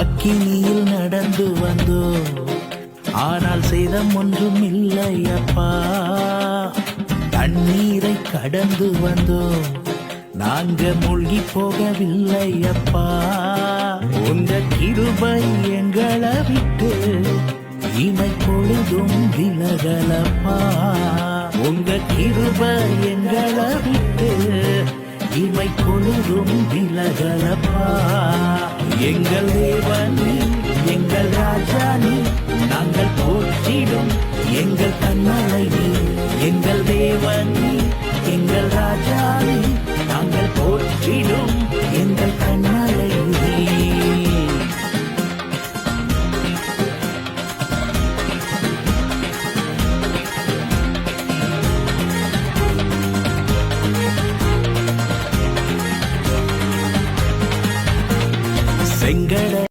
அக்கினியில் நடந்து வந்தோ, ஆனால் சேதம் ஒன்றும் இல்லை அப்பா. தண்ணீரை கடந்து வந்தோ, நாங்க மூழ்கி போகவில்லை அப்பா. உங்க கிருபை எங்களை விட்டு இமை பொழுதும் விலகலப்பா. உங்க கிருபை எங்களை விட்டு இமை பொழுதும் விலகலப்பா. எங்கள் தேவனே, எங்கள் ராஜானி, நாங்கள் போற்றிடும் எங்கள் கண்ணலை நீ. எங்கள் தேவனே, எங்கள் ராஜானி, நாங்கள் போற்றிடும் எங்கள் கண்ண